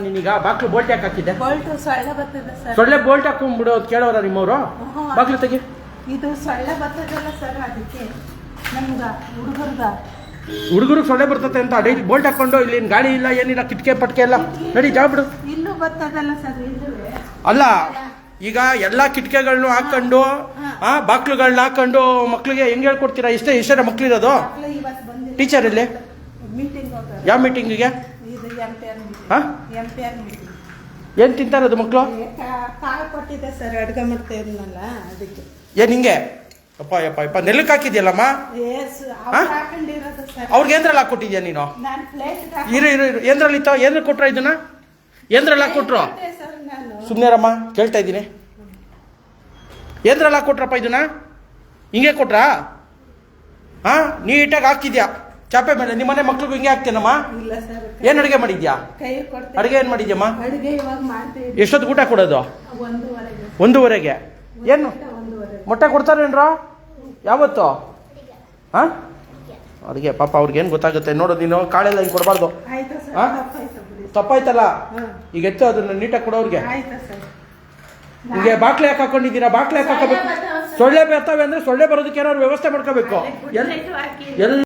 ನೀನೀಗ ಬಾಕ್ಲು ಬೋಲ್ಟ್ ಯಾಕೆ ಹಾಕಿದ್ದೆ? ಬೋಲ್ಟ್ ಸೊಳ್ಳೆ ಬರ್ತದೆ ಸರ್. ಸೊಳ್ಳೆ ಬೋಲ್ಟ್ ಹಾಕೊಂಡ್ಬಿಡು ಅಂತ ಕೇಳೋರ ನಿಮ್ಮವರು? ಬಾಕ್ಲು ತೆಗಿ. ಇದು ಸೊಳ್ಳೆ ಬರ್ತದಲ್ಲ ಸರ್, ಅದಕ್ಕೆ ನಮ್ಗ ಹುಡುಗರಿಗೆ ಸೊಳ್ಳೆ ಬರ್ತದೆ ಅಂತ ಡೈಲಿ ಬೋಲ್ಟ್ ಹಾಕೊಂಡು ಇಲ್ಲಿ ಗಾಡಿ ಇಲ್ಲ ಏನಿಲ್ಲ, ಕಿಟಕೆ ಪಟ್ಕೆ ಎಲ್ಲ ನಡಿ ಜಾಗ ಬಿಡು. ಇಲ್ಲೂ ಬರ್ತದಲ್ಲ ಸರ್. ಇಲ್ಲವೇ ಅಲ್ಲ, ಈಗ ಎಲ್ಲಾ ಕಿಟಕೆಗಳನ್ನ ಹಾಕೊಂಡು ಬಾಕ್ಲುಗಳನ್ನ ಹಾಕೊಂಡು ಮಕ್ಳಿಗೆ ಹೆಂಗ್ ಹೇಳ್ಕೊಡ್ತೀರಾ? ಎಷ್ಟೇ ಮಕ್ಳಿರೋದು? ಟೀಚರ್ ಇಲ್ಲಿ ಮೀಟಿಂಗ್. ಯಾವ ಮೀಟಿಂಗಿಗೆ? ಏನ್ ತಿಂತಾರದು ಮಕ್ಳು? ಕಾಳು ಕೊಟ್ಟಿದ್ದೆ ಸರ್, ಅಡ್ಗೆ ಮಾಡ್ತಾ ಇದ್ನಲ್ಲ ಅದಕ್ಕೆ. ಏನ್ ಹಿಂಗೆ ಅಪ್ಪ ಯಪ್ಪ ಯಪ್ಪ ನೆಲಕ್ಕೆ ಹಾಕಿದ್ಯಲ್ಲಮ್ಮ? ಅವ್ರಿಗೆ ಏನ್ರಲ್ಲಿ ಹಾಕೊಟ್ಟಿದ್ಯಾ ನೀನು? ಇರು ಏನ್ರಲ್ಲಿ ಇತ್ತ? ಏನ್ರಲ್ಲಿ ಕೊಟ್ರ ಇದನ್ನ? ಏನ್ರಲ್ಲಿ ಹಾಕೊಟ್ರು? ಸುಮ್ನೆರಮ್ಮ, ಕೇಳ್ತಾ ಇದ್ದೀನಿ. ಏನ್ರಲ್ಲಿ ಹಾಕೊಟ್ರಪ್ಪ ಇದನ್ನ? ಹಿಂಗೆ ಕೊಟ್ರಾ? ನೀಟಾಗಿ ಹಾಕಿದ್ಯಾ ಚಾಪೆ ಮೇಲೆ? ನಿಮ್ಮನೆ ಮಕ್ಳಿಗೂ ಹಿಂಗೆ ಹಾಕ್ತೇನಮ್ಮ? ಏನ್ ಅಡುಗೆ ಮಾಡಿದ್ಯಾ? ಅಡುಗೆ ಏನ್ ಮಾಡಿದ್ಯಮ್ಮ? ಎಷ್ಟೊತ್ತು ಊಟ ಕೊಡೋದು? 1:30ಗೆ. ಏನು ಮೊಟ್ಟೆ ಕೊಡ್ತಾರೇನ್ರ? ಯಾವತ್ತು? ಅಡುಗೆ ಪಾಪ ಅವ್ರಿಗೇನು ಗೊತ್ತಾಗುತ್ತೆ ನೋಡು. ನೀನು ಕಾಳೆಲ್ಲ ಹಿಂಗೆ ಕೊಡಬಾರ್ದು. ತಪ್ಪಾಯ್ತಲ್ಲ, ಈಗ ಎತ್ತು ಅದನ್ನ ನೀಟಾಗಿ ಕೊಡೋರ್ಗೆ. ಹಿಂಗೆ ಬಾಕ್ಲೆ ಯಾಕೆ ಹಾಕೊಂಡಿದ್ದೀರಾ? ಬಾಕ್ಲೆ ಯಾಕೆ ಹಾಕೋಬೇಕು? ಸೊಳ್ಳೆ ಬರ್ತವೆ ಅಂದ್ರೆ ಸೊಳ್ಳೆ ಬರೋದಕ್ಕೆ ಏನಾದ್ರು ವ್ಯವಸ್ಥೆ ಮಾಡ್ಕೋಬೇಕು. ಎಲ್ಲ